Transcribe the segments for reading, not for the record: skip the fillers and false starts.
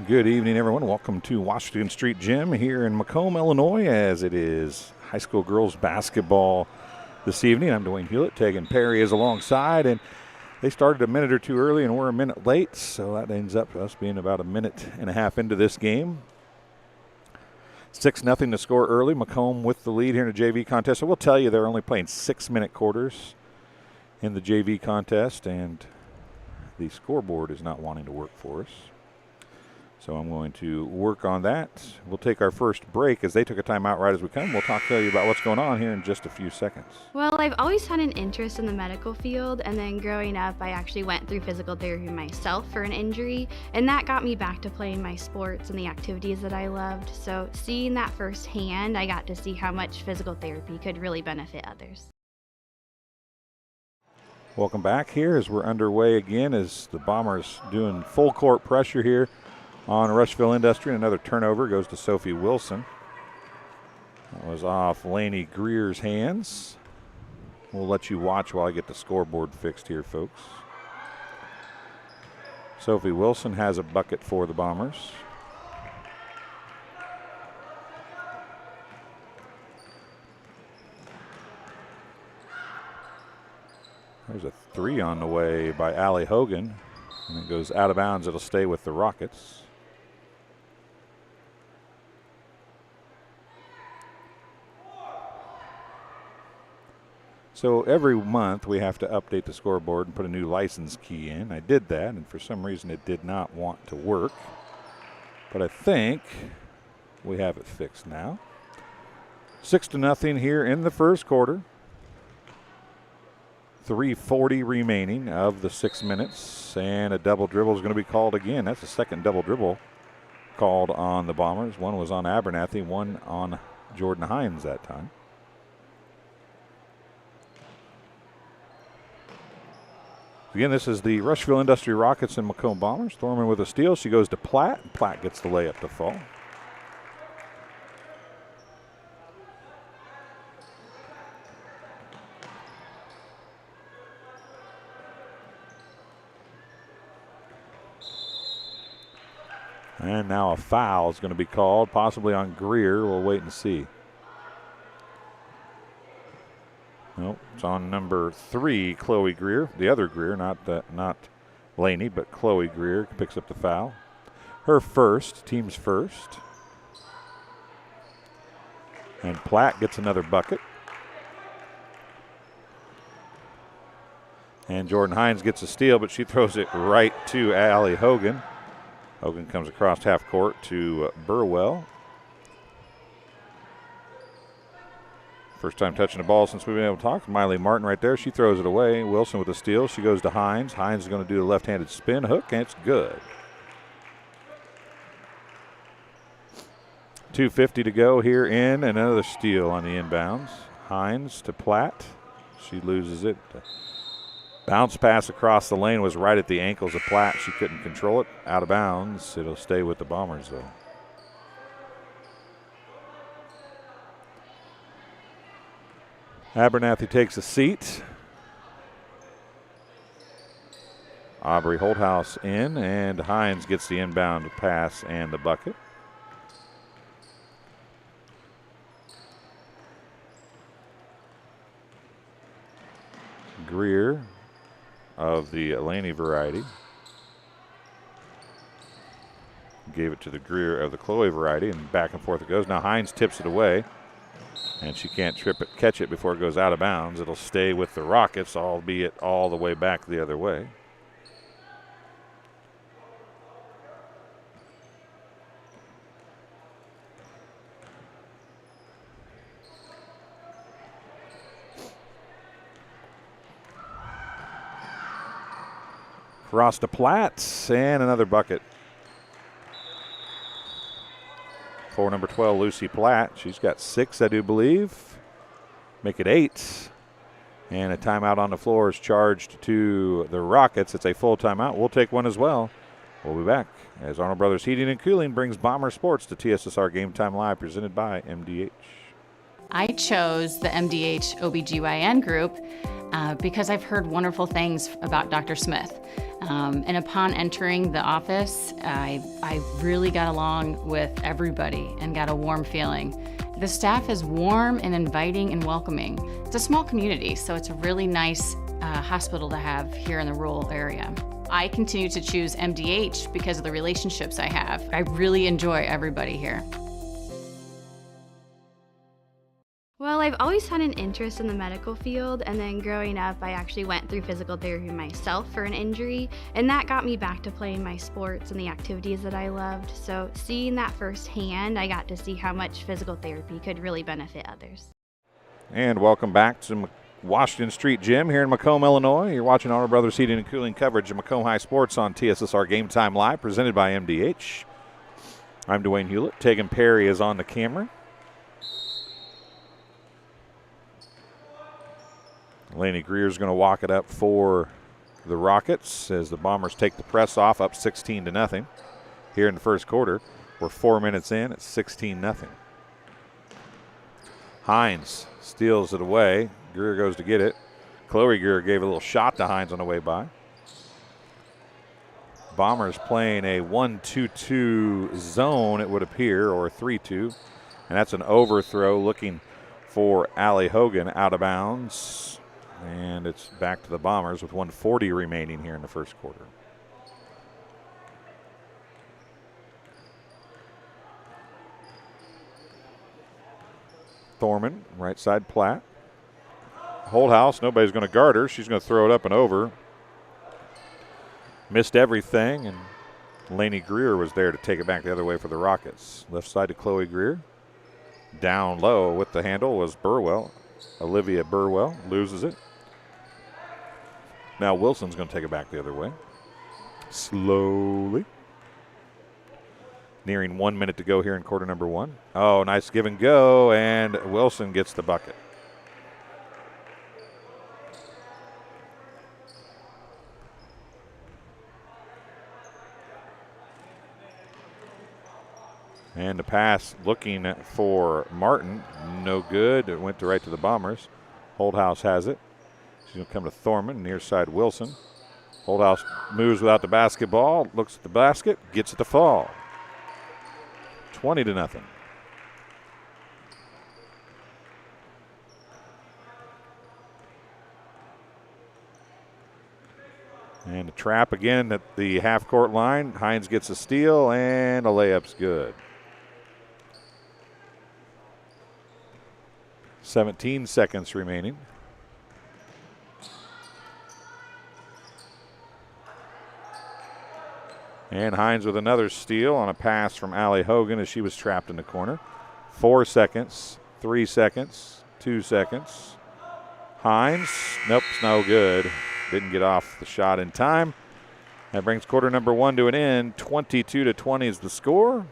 Good evening, everyone. Welcome to Washington Street Gym here in Macomb, Illinois, as it is high school girls basketball this evening. I'm Dwayne Hulett. Tegan Perry is alongside, and they started a minute or two early, and we're a minute late, so that ends up us being about a minute and a half into this game. 6-0 to score early. Macomb with the lead here in the JV contest. So we'll tell you they're only playing 6-minute quarters in the JV contest, and the scoreboard is not wanting to work for us. So I'm going to work on that. We'll take our first break as they took a timeout right as we come. We'll tell you about what's going on here in just a few seconds. Well, I've always had an interest in the medical field, and then growing up, I actually went through physical therapy myself for an injury, and that got me back to playing my sports and the activities that I loved. So seeing that firsthand, I got to see how much physical therapy could really benefit others. Welcome back here as we're underway again as the Bombers doing full court pressure here on Rushville-Industry. Another turnover goes to Sophie Wilson. That was off Lainey Greer's hands. We'll let you watch while I get the scoreboard fixed here, folks. Sophie Wilson has a bucket for the Bombers. There's a three on the way by Allie Hogan, and it goes out of bounds. It'll stay with the Rockets. So every month we have to update the scoreboard and put a new license key in. I did that, and for some reason it did not want to work. But I think we have it fixed now. 6-0 here in the first quarter. 3:40 remaining of the 6 minutes, and a double dribble is going to be called again. That's the second double dribble called on the Bombers. One was on Abernathy, one on Jordan Hines that time. Again, this is the Rushville-Industry Rockets and Macomb Bombers. Thorman with a steal. She goes to Platt, and Platt gets the layup to fall. And now a foul is going to be called, possibly on Greer. We'll wait and see. Nope, it's on number 3, Chloe Greer. The other Greer, not Laney, but Chloe Greer picks up the foul. Her first, team's first. And Platt gets another bucket. And Jordan Hines gets a steal, but she throws it right to Allie Hogan. Hogan comes across half court to Burwell. First time touching the ball since we've been able to talk. Miley Martin right there. She throws it away. Wilson with a steal. She goes to Hines. Hines is going to do a left-handed spin hook, and it's good. 2:50 to go here in. Another steal on the inbounds. Hines to Platt. She loses it. Bounce pass across the lane was right at the ankles of Platt. She couldn't control it. Out of bounds. It'll stay with the Bombers, though. Abernathy takes a seat. Aubrey Holthouse in, and Hines gets the inbound pass and the bucket. Greer of the Laney variety gave it to the Greer of the Chloe variety, and back and forth it goes. Now Hines tips it away, and she can't catch it before it goes out of bounds. It'll stay with the Rockets, albeit all the way back the other way. Cross to Platt, and another bucket. For number 12, Lucy Platt. She's got 6, I do believe. Make it 8. And a timeout on the floor is charged to the Rockets. It's a full timeout. We'll take one as well. We'll be back as Arnold Brothers Heating and Cooling brings Bomber Sports to TSSR Game Time Live, presented by MDH. I chose the MDH OBGYN group because I've heard wonderful things about Dr. Smith. And upon entering the office, I really got along with everybody and got a warm feeling. The staff is warm and inviting and welcoming. It's a small community, so it's a really nice hospital to have here in the rural area. I continue to choose MDH because of the relationships I have. I really enjoy everybody here. Well, I've always had an interest in the medical field, and then growing up, I actually went through physical therapy myself for an injury, and that got me back to playing my sports and the activities that I loved. So seeing that firsthand, I got to see how much physical therapy could really benefit others. And welcome back to Washington Street Gym here in Macomb, Illinois. You're watching Arnold Brothers Heating and Cooling coverage of Macomb High Sports on TSSR Game Time Live, presented by MDH. I'm Dwayne Hulett. Tegan Perry is on the camera. Laney Greer's going to walk it up for the Rockets as the Bombers take the press off, up 16-0 here in the first quarter. We're 4 minutes in. It's 16-0. Hines steals it away. Greer goes to get it. Chloe Greer gave a little shot to Hines on the way by. Bombers playing a 1-2-2 zone, it would appear, or a 3-2. And that's an overthrow looking for Allie Hogan out of bounds. And it's back to the Bombers with 1:40 remaining here in the first quarter. Thorman, right side Platt. Holdhouse, nobody's going to guard her. She's going to throw it up and over. Missed everything, and Laney Greer was there to take it back the other way for the Rockets. Left side to Chloe Greer. Down low with the handle was Burwell. Olivia Burwell loses it. Now Wilson's going to take it back the other way. Slowly. Nearing 1 minute to go here in quarter number one. Oh, nice give and go, and Wilson gets the bucket. And the pass looking for Martin. No good. It went right to the Bombers. Holdhouse has it. She's going to come to Thorman, near side Wilson. Holdhouse moves without the basketball, looks at the basket, gets it to fall. 20-0. And a trap again at the half-court line. Hines gets a steal, and a layup's good. 17 seconds remaining. And Hines with another steal on a pass from Allie Hogan as she was trapped in the corner. 4 seconds, 3 seconds, 2 seconds. Hines, nope, it's no good. Didn't get off the shot in time. That brings quarter number one to an end. 22-20 is the score.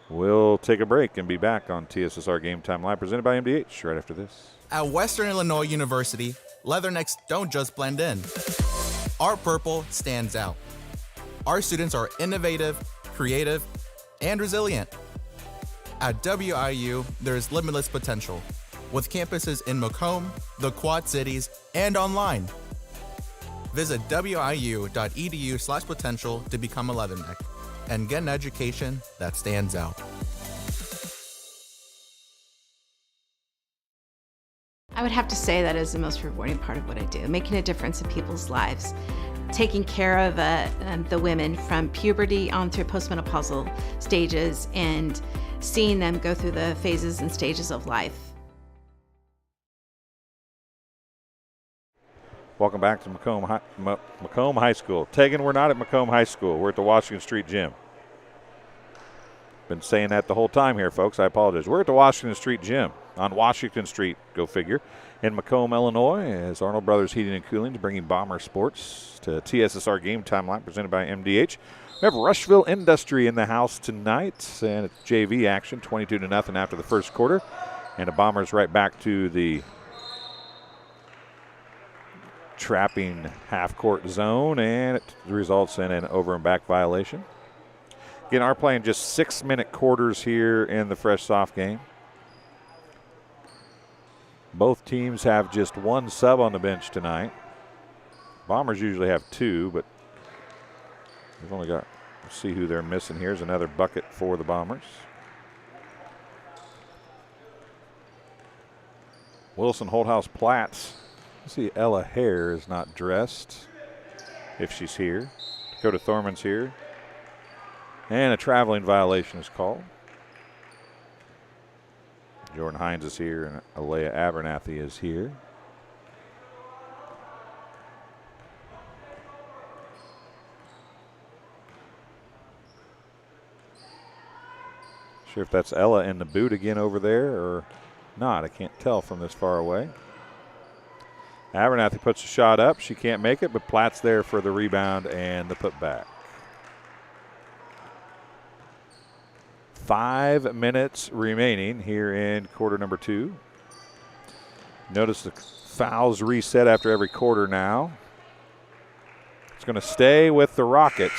We'll take a break and be back on TSSR Game Time Live, presented by MDH, right after this. At Western Illinois University, leathernecks don't just blend in. Our purple stands out. Our students are innovative, creative, and resilient. At WIU, there's limitless potential, with campuses in Macomb, the Quad Cities, and online. Visit wiu.edu/potential to become a leatherneck and get an education that stands out. I would have to say that is the most rewarding part of what I do, making a difference in people's lives, taking care of the women from puberty on through postmenopausal stages and seeing them go through the phases and stages of life. Welcome back to Macomb High School. Tegan, we're not at Macomb High School. We're at the Washington Street Gym. Been saying that the whole time here, folks. I apologize. We're at the Washington Street Gym on Washington Street, go figure, in Macomb, Illinois, as Arnold Brothers Heating and Cooling is bringing Bomber Sports to TSSR Game Time Live, presented by MDH. We have Rushville-Industry in the house tonight, and it's JV action, 22-0 after the first quarter. And the Bombers right back to the trapping half-court zone, and it results in an over and back violation. Again, are playing just 6-minute quarters here in the fresh soft game. Both teams have just one sub on the bench tonight. Bombers usually have 2, but we've only got, let's see who they're missing. Here's another bucket for the Bombers. Wilson, Holthouse, Platts. Let's see, Ella Hare is not dressed, if she's here. Dakota Thorman's here. And a traveling violation is called. Jordan Hines is here, and Alea Abernathy is here. Sure if that's Ella in the boot again over there or not. I can't tell from this far away. Abernathy puts a shot up. She can't make it, but Platt's there for the rebound and the putback. 5 minutes remaining here in quarter number 2. Notice the fouls reset after every quarter now. It's going to stay with the Rockets.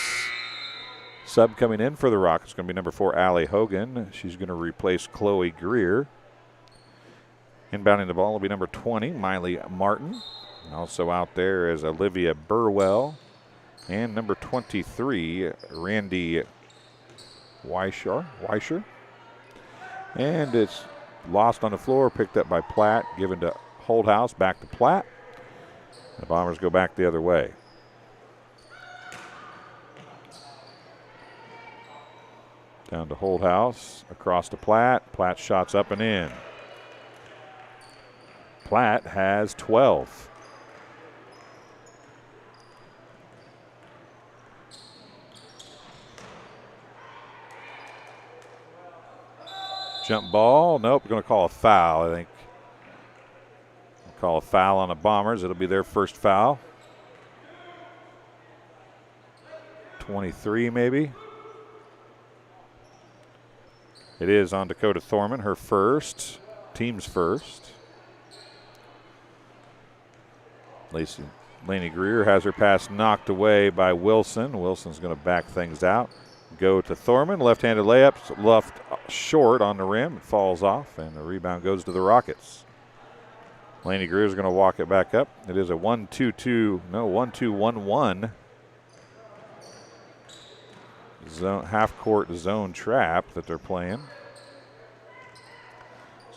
Sub coming in for the Rockets is going to be number 4, Allie Hogan. She's going to replace Chloe Greer. Inbounding the ball will be number 20, Miley Martin. Also out there is Olivia Burwell. And number 23, Randy Weischer. And it's lost on the floor, picked up by Platt, given to Holthouse, back to Platt. The Bombers go back the other way. Down to Holthouse, across to Platt. Platt shots up and in. Platt has 12. Jump ball. Nope, we're going to call a foul, I think. We'll call a foul on the Bombers. It'll be their first foul. 23 maybe. It is on Dakota Thorman, her first, team's first. Laney Greer has her pass knocked away by Wilson. Wilson's going to back things out. Go to Thorman, left-handed layup, left short on the rim. It falls off, and the rebound goes to the Rockets. Laney Greer is going to walk it back up. It is a 1-2-1-1 zone, half-court zone trap that they're playing.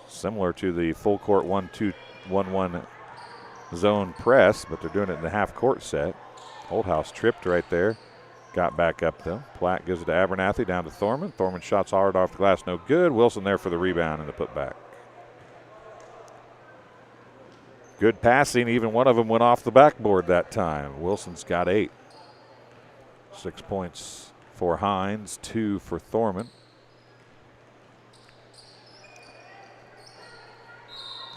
Similar to the full-court 1-2-1-1 zone press, but they're doing it in the half-court set. Holthouse tripped right there. Got back up, though. Platt gives it to Abernathy, down to Thorman. Thorman shots hard off the glass, no good. Wilson there for the rebound and the putback. Good passing. Even one of them went off the backboard that time. Wilson's got 8. 6 points for Hines, 2 for Thorman.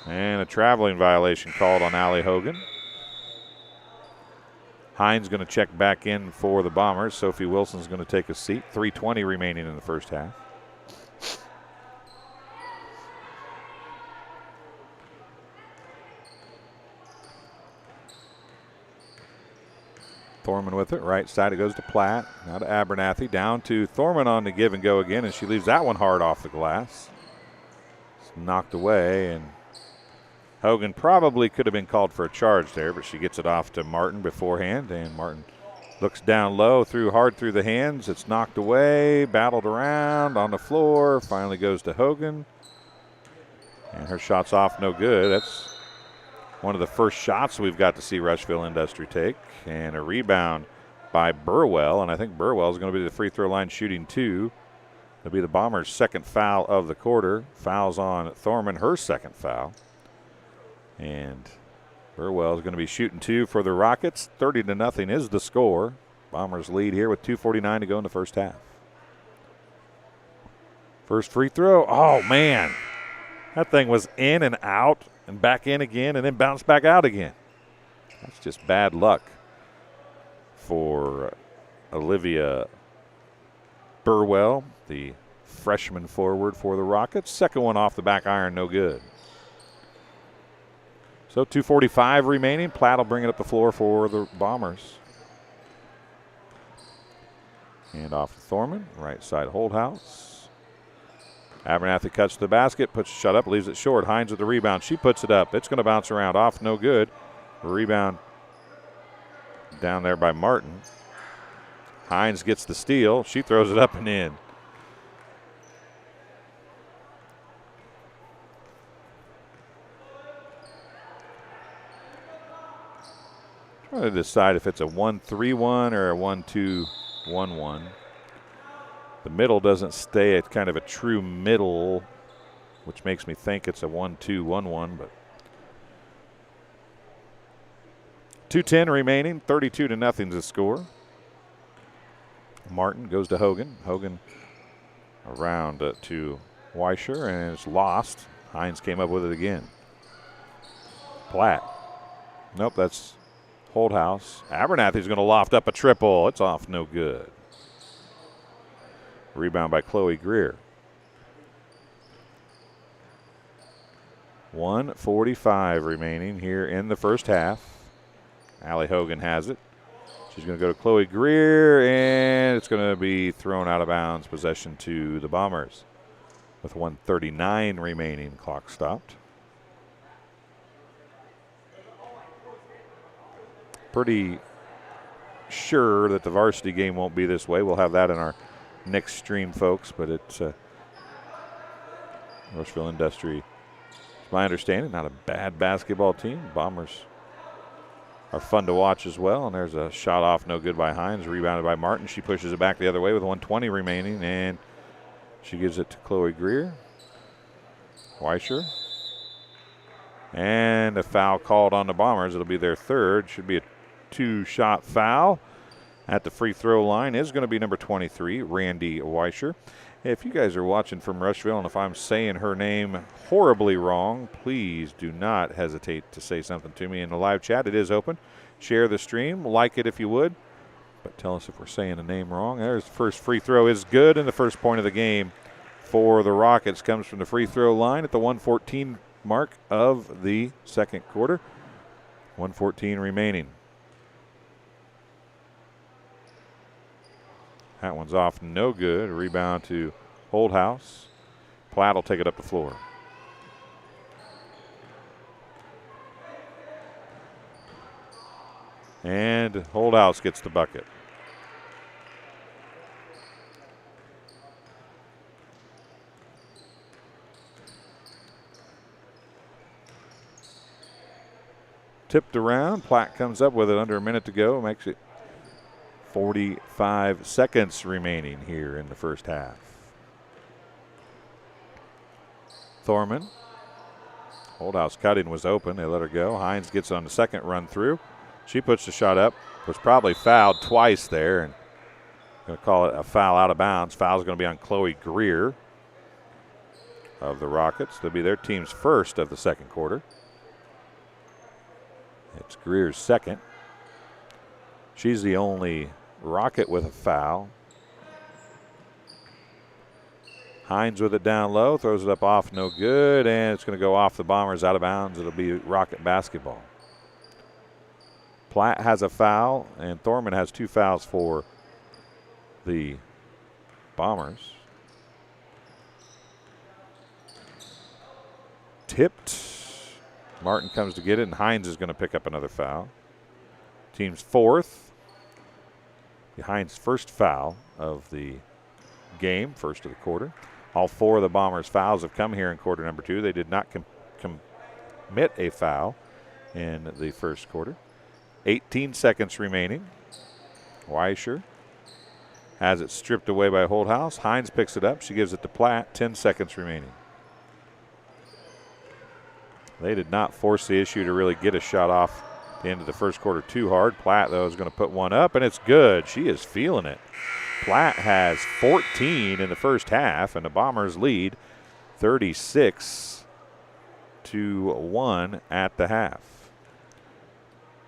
And a traveling violation called on Allie Hogan. Hines going to check back in for the Bombers. Sophie Wilson's going to take a seat. 3:20 remaining in the first half. Thorman with it. Right side it goes to Platt. Now to Abernathy. Down to Thorman on the give and go again, and she leaves that one hard off the glass. It's knocked away, and Hogan probably could have been called for a charge there, but she gets it off to Martin beforehand, and Martin looks down low, hard through the hands. It's knocked away, battled around on the floor, finally goes to Hogan. And her shot's off, no good. That's one of the first shots we've got to see Rushville-Industry take. And a rebound by Burwell, and I think Burwell is going to be the free throw line shooting 2. It'll be the Bombers' second foul of the quarter. Fouls on Thorman, her second foul. And Burwell is going to be shooting 2 for the Rockets. 30-0 is the score. Bombers lead here with 2:49 to go in the first half. First free throw. Oh, man. That thing was in and out and back in again and then bounced back out again. That's just bad luck for Olivia Burwell, the freshman forward for the Rockets. Second one off the back iron, no good. So 2:45 remaining. Platt will bring it up the floor for the Bombers. Hand off to Thorman. Right side Holthouse. Abernathy cuts to the basket, puts a shot up, leaves it short. Hines with the rebound. She puts it up. It's going to bounce around. Off, no good. Rebound down there by Martin. Hines gets the steal. She throws it up and in. Trying to decide if it's a 1-3-1 or a 1-2-1-1. The middle doesn't stay at kind of a true middle, which makes me think it's a 1-2-1-1, but 2:10 remaining, 32-0 the score. Martin goes to Hogan. Hogan around to Weischer, and it's lost. Hines came up with it again. Platt. Nope, that's Holdhouse. Abernathy's going to loft up a triple. It's off, no good. Rebound by Chloe Greer. 1:45 remaining here in the first half. Allie Hogan has it. She's going to go to Chloe Greer, and it's going to be thrown out of bounds. Possession to the Bombers with 1:39 remaining. Clock stopped. Pretty sure that the varsity game won't be this way. We'll have that in our next stream, folks, but it's Rushville-Industry. It's my understanding, not a bad basketball team. Bombers are fun to watch as well, and there's a shot off, no good by Hines, rebounded by Martin. She pushes it back the other way with 1:20 remaining, and she gives it to Chloe Greer. Weischer. And a foul called on the Bombers. It'll be their third. Should be a 2-shot foul. At the free throw line is going to be number 23, Randy Weischer. If you guys are watching from Rushville, and if I'm saying her name horribly wrong, please do not hesitate to say something to me in the live chat. It is open. Share the stream. Like it if you would. But tell us if we're saying the name wrong. There's the first free throw is good, and the first point of the game for the Rockets comes from the free throw line at the 1:14 mark of the second quarter. 1:14 remaining. That one's off, no good. A rebound to Holdhouse. Platt will take it up the floor. And Holdhouse gets the bucket. Tipped around. Platt comes up with it under a minute to go. Makes it 45 seconds remaining here in the first half. Thorman. Holdhouse cutting was open. They let her go. Hines gets on the second run through. She puts the shot up. Was probably fouled twice there. And going to call it a foul out of bounds. Foul's going to be on Chloe Greer of the Rockets. They'll be their team's first of the second quarter. It's Greer's second. She's the only Rocket with a foul. Hines with it down low, throws it up off, no good, and it's going to go off the Bombers out of bounds. It'll be Rocket basketball. Platt has a foul, and Thorman has 2 fouls for the Bombers. Tipped. Martin comes to get it, and Hines is going to pick up another foul. Team's fourth. Hines' first foul of the game, first of the quarter. All 4 of the Bombers' fouls have come here in quarter number 2. They did not commit a foul in the first quarter. 18 seconds remaining. Weischer has it stripped away by Holdhouse. Hines picks it up. She gives it to Platt. 10 seconds remaining. They did not force the issue to really get a shot off the end of the first quarter too hard. Platt, though, is going to put one up, and it's good. She is feeling it. Platt has 14 in the first half, and the Bombers lead 36-1 at the half.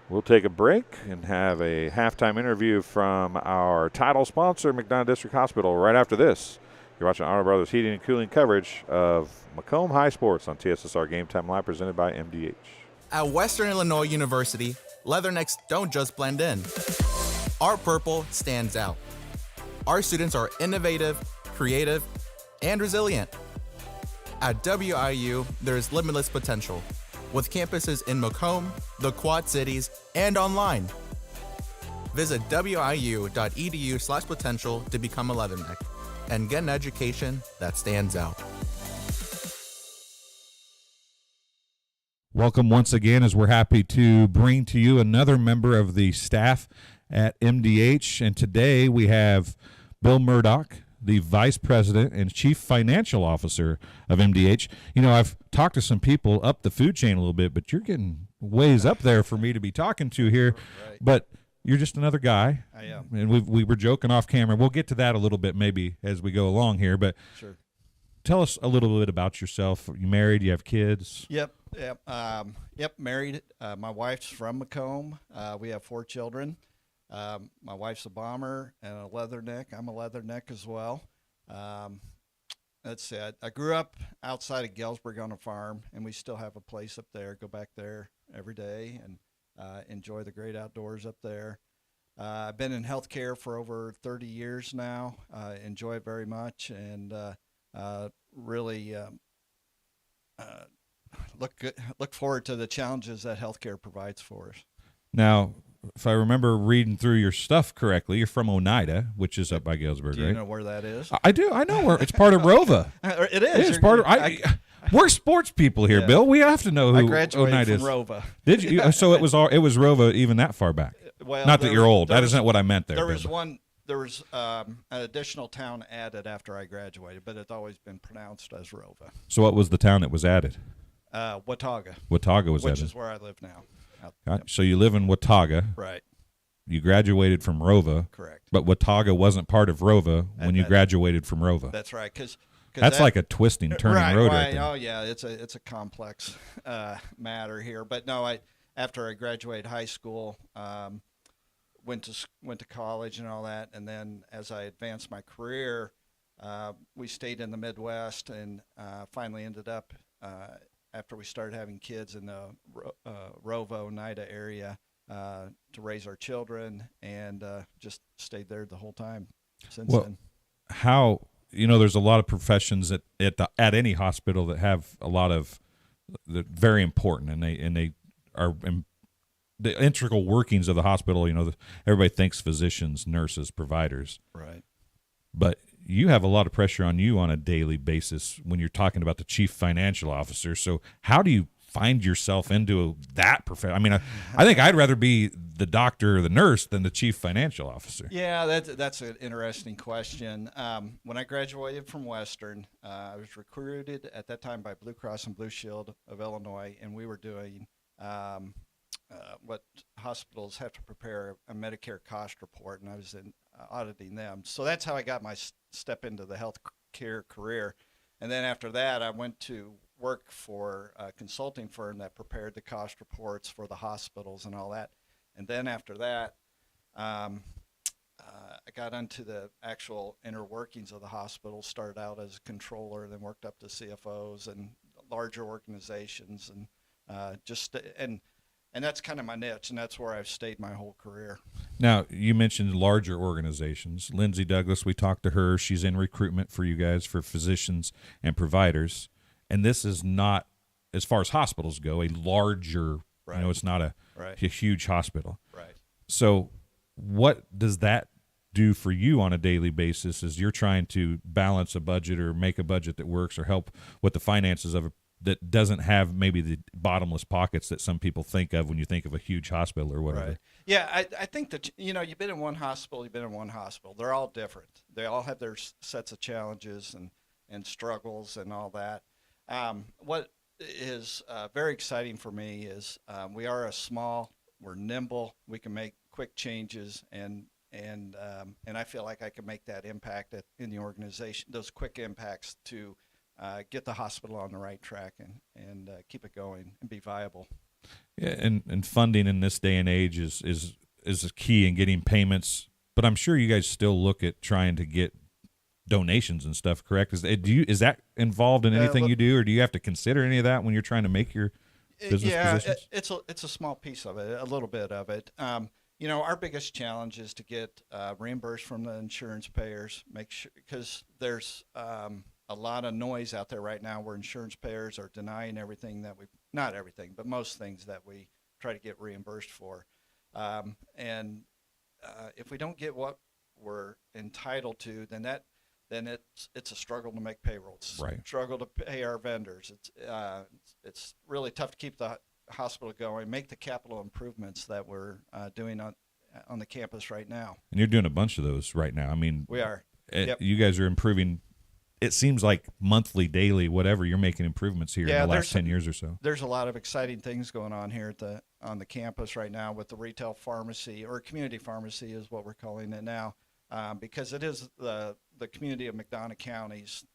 We'll take a break and have a halftime interview from our title sponsor, McDonough District Hospital, right after this. You're watching Auto Brothers Heating and Cooling coverage of Macomb High Sports on TSSR Game Time Live, presented by MDH. At Western Illinois University, leathernecks don't just blend in. Our purple stands out. Our students are innovative, creative, and resilient. At WIU, there's limitless potential, with campuses in Macomb, the Quad Cities, and online. Visit wiu.edu/potential to become a Leatherneck and get an education that stands out. Welcome once again, as we're happy to bring to you another member of the staff at MDH. And today we have Bill Murdoch, the Vice President and Chief Financial Officer of MDH. You know, I've talked to some people up the food chain a little bit, but you're getting ways up there for me to be talking to here. Right. But you're just another guy. I am. And we were joking off camera. We'll get to that a little bit maybe as we go along here. But Sure. tell us a little bit about yourself. You married? You have kids? Yep. Married. My wife's from Macomb. We have 4 children. My wife's a bomber and a leatherneck. I'm a leatherneck as well. That's it. I grew up outside of Galesburg on a farm, and we still have a place up there. Go back there every day and enjoy the great outdoors up there. I've been in healthcare for over 30 years now. Enjoy it very much, and really look forward to the challenges that healthcare provides for us. Now, if I remember reading through your stuff correctly, you're from Oneida, which is up by Galesburg, Do you right? know where that is? I do. I know where it's part of Rova. It is. It's part of. We're sports people here, Yeah. Bill. We have to know who I graduated Oneida from is. Rova. Did you? So it was Rova even that far back. Well, Not that you're old. there That was- isn't what I meant there. There Bill. was one. There was an additional town added after I graduated, but it's always been pronounced as Rova. So what was the town that was added? Watauga, Watauga was which added. is where I live now. So you live in Watauga. Right. You graduated from Rova. Correct. But Watauga wasn't part of Rova when you graduated from Rova. That's right. Because That's like a twisting, turning road right there. Oh yeah, it's a complex matter here. But no, after I graduated high school, went to college and all that, and then as I advanced my career, we stayed in the Midwest and finally ended up after we started having kids in the Rova, Oneida area to raise our children, and just stayed there the whole time since then. How, there's a lot of professions at any hospital that have a lot of very important, and they are the integral workings of the hospital. Everybody thinks physicians, nurses, providers, Right. but you have a lot of pressure on you on a daily basis when you're talking about the chief financial officer. So how do you find yourself into that profession? I mean, I think I'd rather be the doctor or the nurse than the chief financial officer. Yeah, that's an interesting question. When I graduated from Western, I was recruited at that time by Blue Cross and Blue Shield of Illinois, and we were doing what hospitals have to prepare a Medicare cost report, and I was auditing them. So that's how I got my step into the healthcare career. And then after that, I went to work for a consulting firm that prepared the cost reports for the hospitals and all that. And then after that, I got into the actual inner workings of the hospital, started out as a controller, then worked up to CFOs and larger organizations, and and that's kind of my niche, and that's where I've stayed my whole career. Now, you mentioned larger organizations. Lindsay Douglas, we talked to her. She's in recruitment for you guys for physicians and providers. And this is not, as far as hospitals go, a larger, Right. it's not a huge hospital. Right. So what does that do for you on a daily basis as you're trying to balance a budget or make a budget that works or help with the finances of that doesn't have maybe the bottomless pockets that some people think of when you think of a huge hospital or whatever? Right. Yeah, I think that, you've been in one hospital, They're all different. They all have their sets of challenges and struggles and all that. What is very exciting for me is we are we're nimble, we can make quick changes, and I feel like I can make that impact in the organization, those quick impacts to get the hospital on the right track and keep it going and be viable. Yeah, and funding in this day and age is a key in getting payments. But I'm sure you guys still look at trying to get donations and stuff, correct? Is that involved in anything you do, or do you have to consider any of that when you're trying to make your business positions? It's a small piece of it, a little bit of it. Our biggest challenge is to get reimbursed from the insurance payers. Make sure, because there's a lot of noise out there right now where insurance payers are denying everything not everything, but most things that we try to get reimbursed for. And if we don't get what we're entitled to, then it's a struggle to make payroll. It's Right. a struggle to pay our vendors. It's really tough to keep the hospital going, make the capital improvements that we're doing on the campus right now. And you're doing a bunch of those right now. I mean, We are. You guys are improving. It seems like monthly, daily, whatever, you're making improvements here in the last 10 years or so. There's a lot of exciting things going on here on the campus right now with the retail pharmacy, or community pharmacy is what we're calling it now, because it is the community of McDonough County's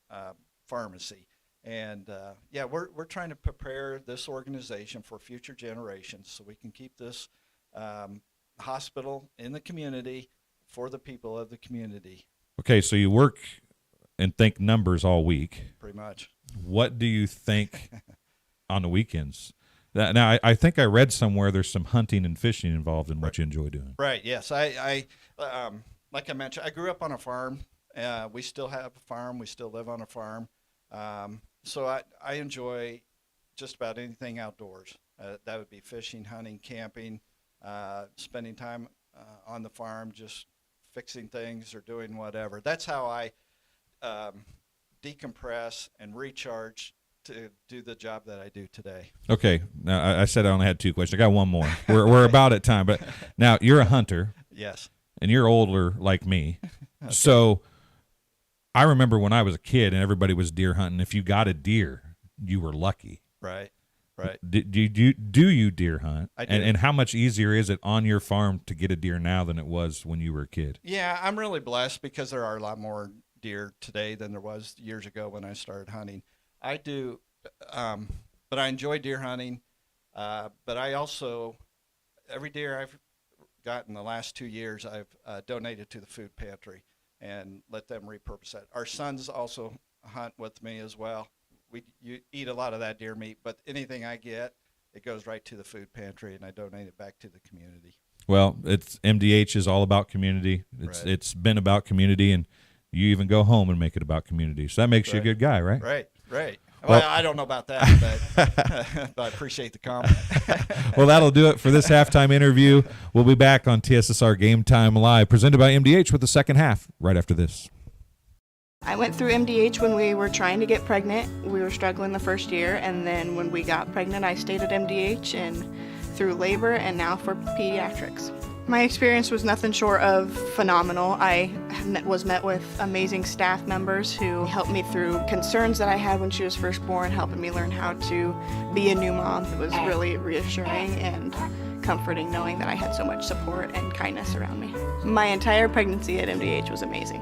pharmacy. And we're trying to prepare this organization for future generations so we can keep this hospital in the community for the people of the community. Okay, so you work and think numbers all week. Pretty much. What do you think on the weekends? Now, I think I read somewhere there's some hunting and fishing involved in what you enjoy doing. Right. Yes. I like I mentioned, I grew up on a farm. We still have a farm. We still live on a farm. So I enjoy just about anything outdoors. That would be fishing, hunting, camping, spending time on the farm, just fixing things or doing whatever. That's how I decompress and recharge to do the job that I do today. Okay. Now, I said I only had 2 questions. I got one more. We're about at time. But now, you're a hunter. Yes. And you're older like me. Okay. So I remember when I was a kid and everybody was deer hunting, if you got a deer, you were lucky. Right. Right. Do you deer hunt? I do. And how much easier is it on your farm to get a deer now than it was when you were a kid? Yeah, I'm really blessed because there are a lot more deer today than there was years ago when I started hunting. I do, but I enjoy deer hunting. But I also, every deer I've gotten the last 2 years, I've donated to the food pantry and let them repurpose that. Our sons also hunt with me as well. You eat a lot of that deer meat, but anything I get, it goes right to the food pantry, and I donate it back to the community. Well, MDH is all about community. It's been about community, and you even go home and make it about community. So that makes you a good guy, right? Right. Well, I don't know about that, but I appreciate the comment. Well, that'll do it for this halftime interview. We'll be back on TSSR Game Time Live, presented by MDH, with the second half right after this. I went through MDH when we were trying to get pregnant. We were struggling the first year, and then when we got pregnant, I stayed at MDH and through labor and now for pediatrics. My experience was nothing short of phenomenal. I was met with amazing staff members who helped me through concerns that I had when she was first born, helping me learn how to be a new mom. It was really reassuring and comforting knowing that I had so much support and kindness around me. My entire pregnancy at MDH was amazing.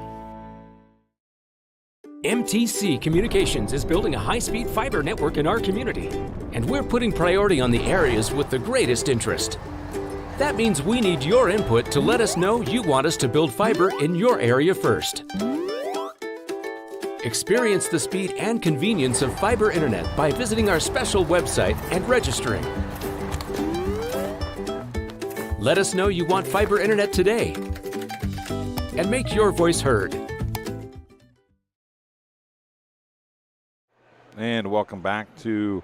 MTC Communications is building a high-speed fiber network in our community, and we're putting priority on the areas with the greatest interest. That means we need your input to let us know you want us to build fiber in your area first. Experience the speed and convenience of fiber internet by visiting our special website and registering. Let us know you want fiber internet today, and make your voice heard. And welcome back to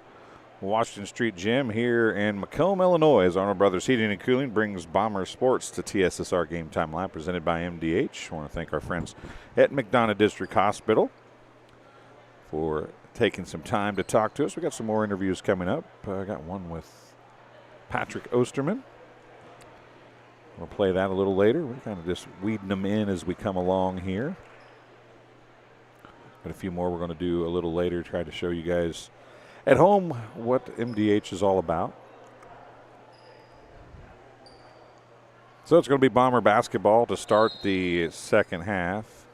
Washington Street Gym here in Macomb, Illinois, as Arnold Brothers Heating and Cooling brings Bomber Sports to TSSR Game Time Live, presented by MDH. I want to thank our friends at McDonough District Hospital for taking some time to talk to us. We got some more interviews coming up. I got one with Patrick Osterman. We'll play that a little later. We're kind of just weeding them in as we come along here. But a few more we're going to do a little later, try to show you guys at home what MDH is all about. So it's going to be Bomber basketball to start the second half.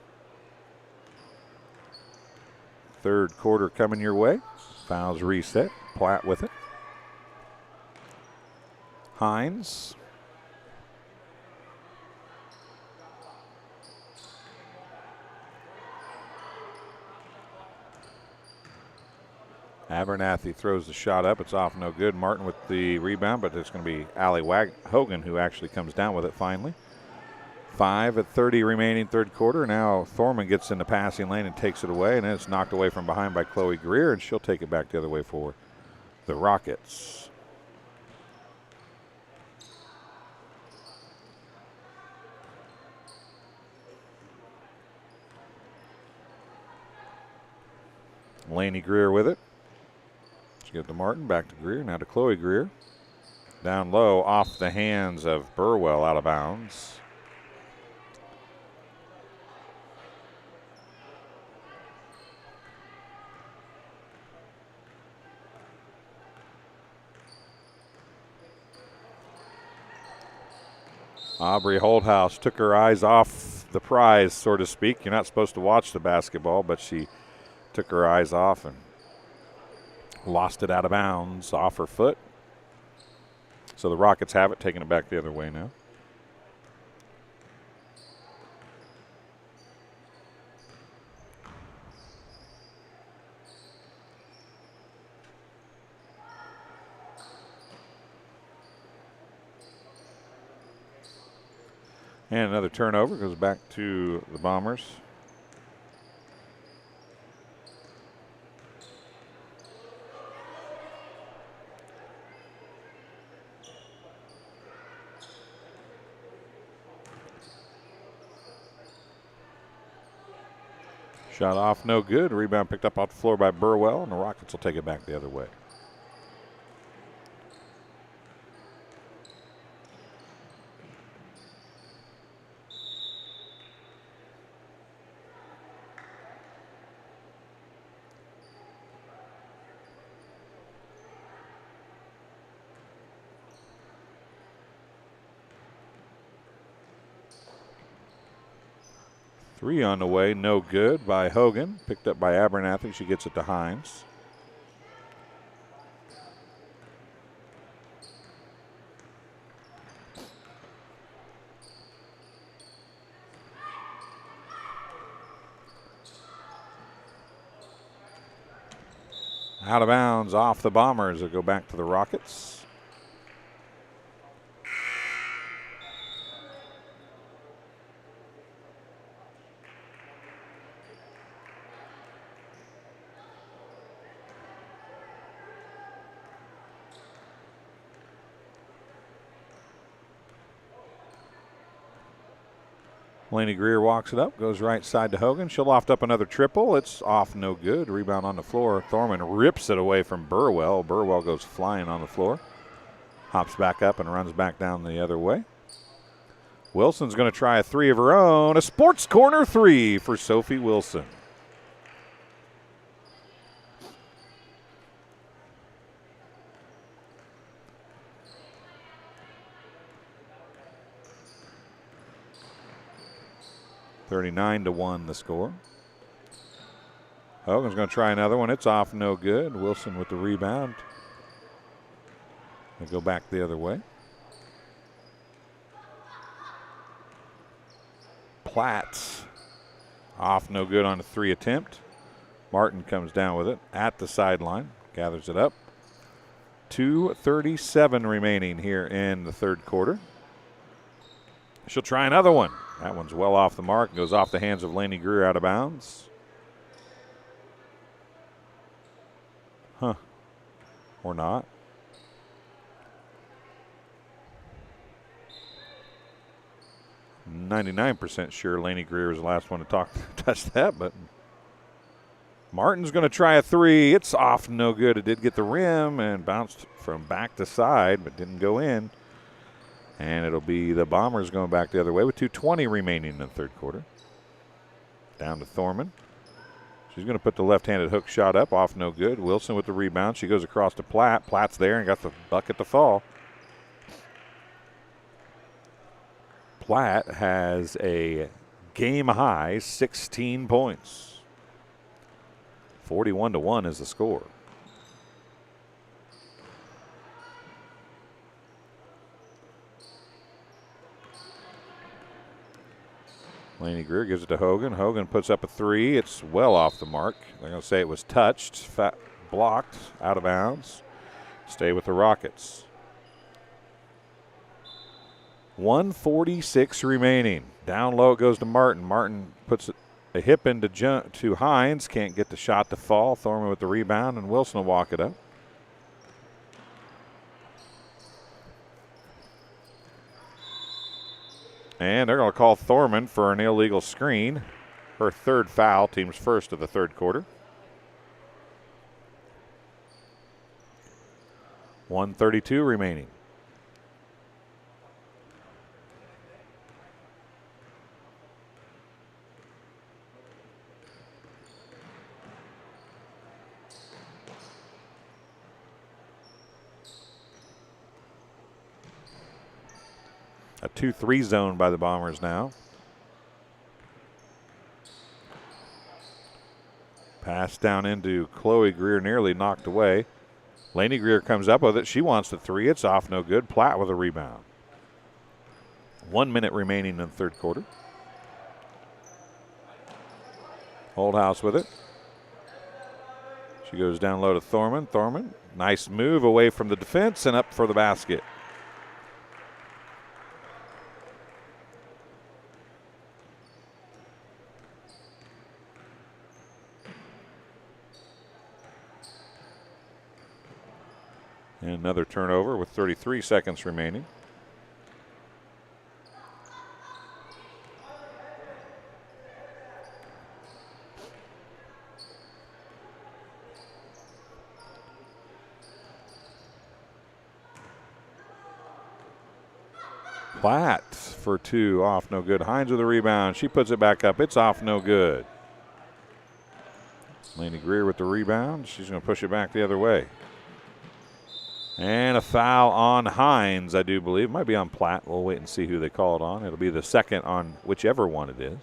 Third quarter coming your way. Fouls reset. Platt with it. Hines. Abernathy throws the shot up. It's off, no good. Martin with the rebound, but it's going to be Allie Hogan who actually comes down with it finally. 5:30 remaining third quarter. Now Thorman gets in the passing lane and takes it away, and then it's knocked away from behind by Chloe Greer, and she'll take it back the other way for the Rockets. Laney Greer with it. She gets to Martin, back to Greer, now to Chloe Greer. Down low, off the hands of Burwell, out of bounds. Aubrey Holdhouse took her eyes off the prize, so to speak. You're not supposed to watch the basketball, but she took her eyes off and lost it out of bounds off her foot. So the Rockets have it, taking it back the other way now. And another turnover goes back to the Bombers. Shot off, no good. Rebound picked up off the floor by Burwell, and the Rockets will take it back the other way. Three on the way, no good by Hogan. Picked up by Abernathy. She gets it to Hines. Out of bounds, off the Bombers. It'll go back to the Rockets. Laney Greer walks it up, goes right side to Hogan. She'll loft up another triple. It's off, no good. Rebound on the floor. Thorman rips it away from Burwell. Burwell goes flying on the floor. Hops back up and runs back down the other way. Wilson's going to try a three of her own. A sports corner three for Sophie Wilson. (39-1) the score. Hogan's going to try another one. It's off, no good. Wilson with the rebound. They go back the other way. Platt off, no good on a three attempt. Martin comes down with it at the sideline, gathers it up. 2:37 remaining here in the third quarter. She'll try another one. That one's well off the mark. Goes off the hands of Laney Greer, out of bounds. Or not. %99 sure Laney Greer was the last one to touch that, but Martin's going to try a three. It's off, no good. It did get the rim and bounced from back to side, but didn't go in. And it'll be the Bombers going back the other way with 2:20 remaining in the third quarter. Down to Thorman. She's going to put the left-handed hook shot up, off, no good. Wilson with the rebound. She goes across to Platt. Platt's there and got the bucket to fall. Platt has a game-high 16 points. 41-1 is the score. Laney Greer gives it to Hogan. Hogan puts up a three. It's well off the mark. They're going to say it was touched, blocked, out of bounds. Stay with the Rockets. 1:46 remaining. Down low it goes to Martin. Martin puts a hip into to Hines. Can't get the shot to fall. Thorman with the rebound, and Wilson will walk it up. And they're going to call Thorman for an illegal screen. Her third foul, team's first of the third quarter. 1:32 remaining. A 2-3 zone by the Bombers now. Pass down into Chloe Greer, nearly knocked away. Lainey Greer comes up with it. She wants the three. It's off, no good. Platt with a rebound. 1 minute remaining in the third quarter. Holdhouse with it. She goes down low to Thorman. Thorman, nice move away from the defense and up for the basket. And another turnover with 33 seconds remaining. Platt for two, off no good. Hines with a rebound. She puts it back up. It's off no good. Lainey Greer with the rebound. She's going to push it back the other way. And a foul on Hines, I do believe. Might be on Platt. We'll wait and see who they call it on. It'll be the second on whichever one it is.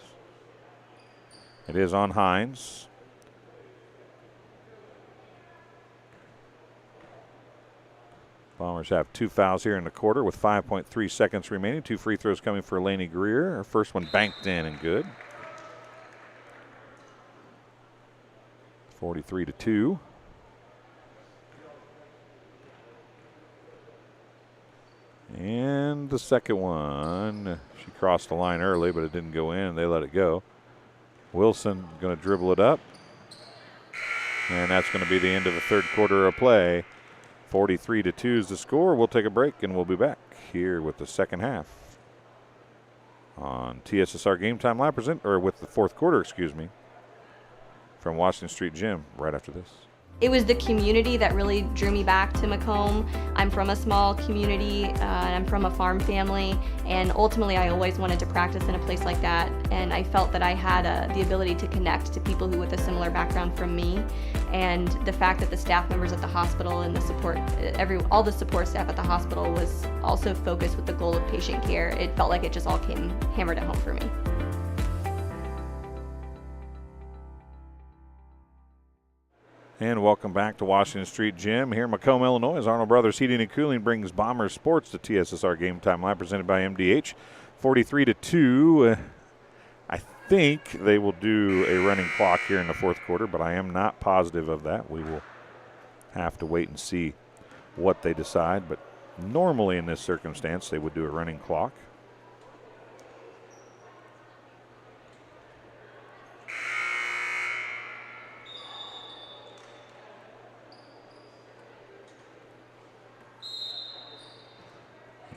It is on Hines. Bombers have two fouls here in the quarter with 5.3 seconds remaining. Two free throws coming for Lainey Greer. Her first one banked in and good. 43-2. And the second one, she crossed the line early, but it didn't go in. They let it go. Wilson going to dribble it up. And that's going to be the end of the third quarter of play. 43-2 is the score. We'll take a break, and we'll be back here with the second half on TSSR Game Time Live with the fourth quarter, from Washington Street Gym right after this. It was the community that really drew me back to Macomb. I'm from a small community, and I'm from a farm family, and ultimately I always wanted to practice in a place like that, and I felt that I had the ability to connect to people who with a similar background from me, and the fact that the staff members at the hospital and the support, all the support staff at the hospital was also focused with the goal of patient care. It felt like it just all came hammered at home for me. And welcome back to Washington Street Gym here in Macomb, Illinois, as Arnold Brothers Heating and Cooling brings Bombers Sports to TSSR Game Time Live, presented by MDH. 43-2. I think they will do a running clock here in the fourth quarter, but I am not positive of that. We will have to wait and see what they decide, but normally in this circumstance they would do a running clock.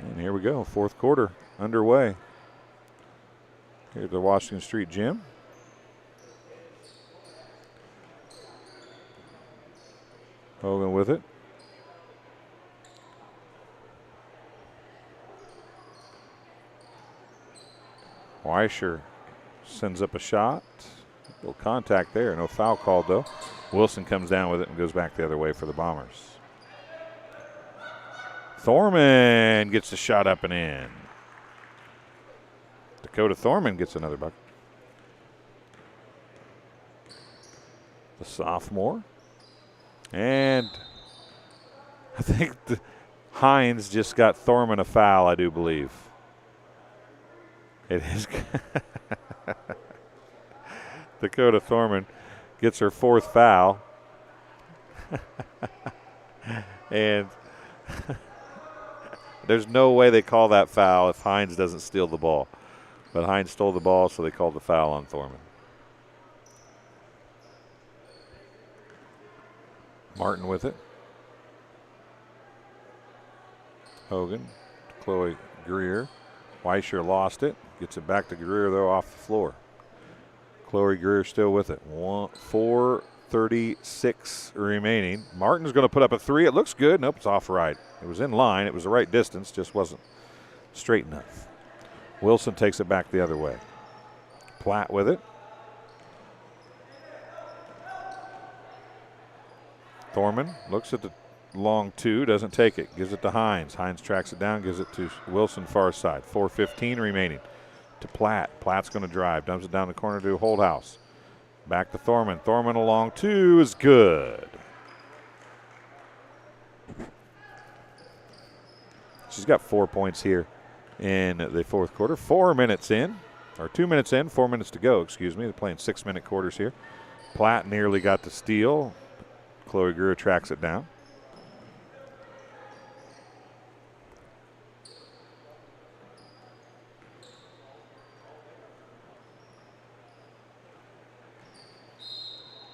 And here we go, fourth quarter underway here at the Washington Street Gym. Hogan with it. Weischer sends up a shot. A little contact there, no foul called though. Wilson comes down with it and goes back the other way for the Bombers. Thorman gets the shot up and in. Dakota Thorman gets another bucket. The sophomore. And I think Hines just got Thorman a foul, I do believe. It is. Dakota Thorman gets her fourth foul. And there's no way they call that foul if Hines doesn't steal the ball. But Hines stole the ball, so they called the foul on Thorman. Martin with it. Hogan, Chloe Greer. Weischer lost it. Gets it back to Greer, though, off the floor. Chloe Greer still with it. 4 36 remaining. Martin's going to put up a three. It looks good. Nope, it's off right. It was in line. It was the right distance, just wasn't straight enough. Wilson takes it back the other way. Platt with it. Thorman looks at the long two, doesn't take it, gives it to Hines. Hines tracks it down, gives it to Wilson far side. 4:15 remaining to Platt. Platt's going to drive, dumps it down the corner to Holdhouse. Back to Thorman. Thorman along two is good. She's got 4 points here in the fourth quarter. 4 minutes in, or 2 minutes in, 4 minutes to go, excuse me. They're playing 6-minute quarters here. Platt nearly got the steal. Chloe Greer tracks it down.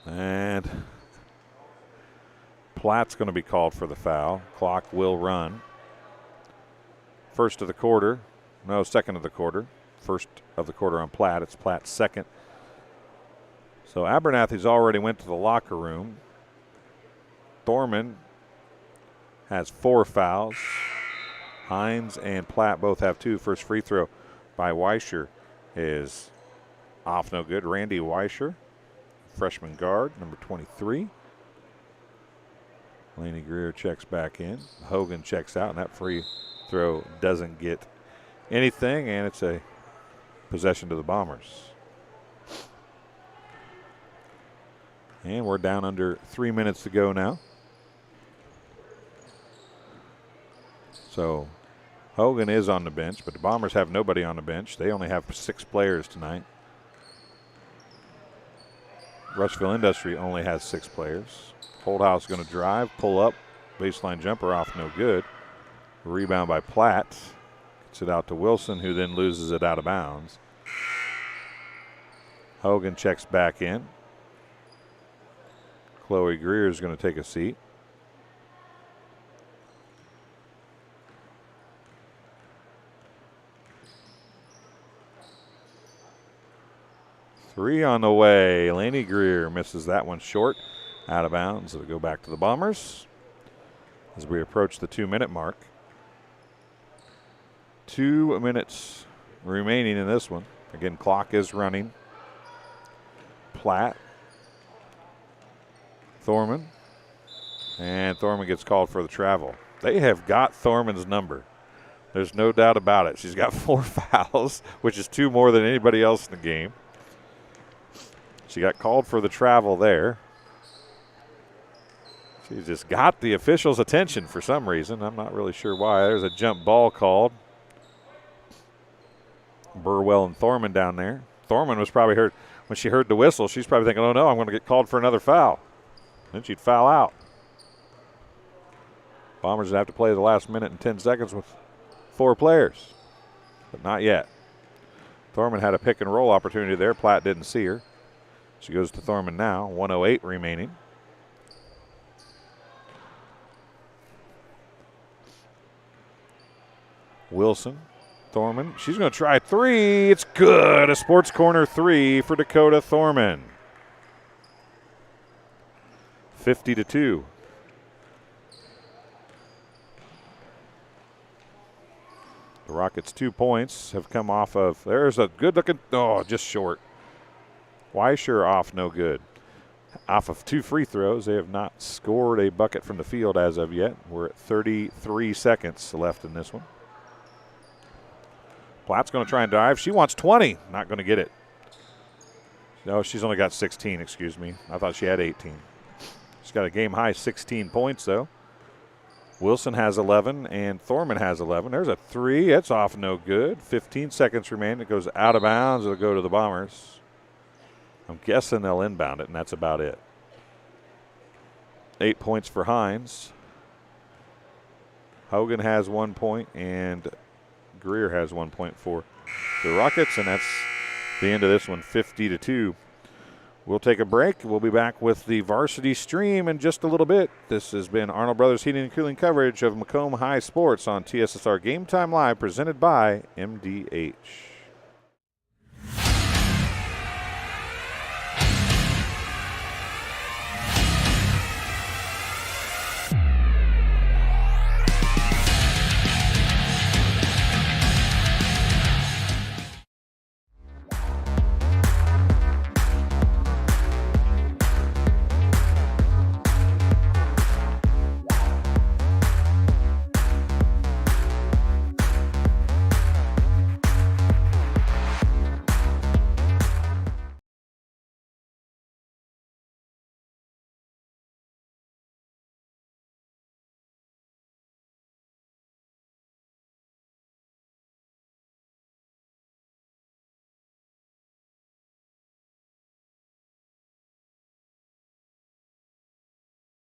And Platt's going to be called for the foul. Clock will run. First of the quarter. No, second of the quarter. First of the quarter on Platt. It's Platt's second. So Abernathy's already went to the locker room. Thorman has 4 fouls. Hines and Platt both have 2. First free throw by Weischer is off, no good. Randy Weischer, freshman guard, number 23. Laney Greer checks back in. Hogan checks out, and that free throw doesn't get anything, and it's a possession to the Bombers. And we're down under 3 minutes to go now. So Hogan is on the bench, but the Bombers have nobody on the bench. They only have 6 players tonight. Rushville-Industry only has 6 players. Holdhouse going to drive, pull up, baseline jumper off, no good. Rebound by Platt. Gets it out to Wilson, who then loses it out of bounds. Hogan checks back in. Chloe Greer is going to take a seat. Three on the way. Laney Greer misses that one short. Out of bounds. It'll go back to the Bombers as we approach the 2-minute mark. 2 minutes remaining in this one. Again, clock is running. Platt. Thorman. And Thorman gets called for the travel. They have got Thorman's number. There's no doubt about it. She's got 4 fouls, which is 2 more than anybody else in the game. She got called for the travel there. She just got the officials' attention for some reason. I'm not really sure why. There's a jump ball called. Burwell and Thorman down there. Thorman was probably hurt when she heard the whistle. She's probably thinking, oh no, I'm going to get called for another foul. Then she'd foul out. Bombers would have to play the last minute and 10 seconds with 4 players, but not yet. Thorman had a pick and roll opportunity there. Platt didn't see her. She goes to Thorman now. 1:08 remaining. Wilson, Thorman. She's going to try 3. It's good. A sports corner 3 for Dakota Thorman. 50-2. The Rockets' 2 points have come off of, there's a good looking, oh, just short. Weischer off, no good. Off of 2 free throws, they have not scored a bucket from the field as of yet. We're at 33 seconds left in this one. Platt's going to try and dive. She wants 20. Not going to get it. No, she's only got 16, excuse me. I thought she had 18. She's got a game-high 16 points, though. Wilson has 11, and Thorman has 11. There's a 3. It's off, no good. 15 seconds remain. It goes out of bounds. It'll go to the Bombers. I'm guessing they'll inbound it, and that's about it. 8 points for Hines. Hogan has 1 point, and Greer has 1 point for the Rockets, and that's the end of this one, 50-2. We'll take a break. We'll be back with the varsity stream in just a little bit. This has been Arnold Brothers Heating and Cooling coverage of Macomb High Sports on TSSR Game Time Live, presented by MDH.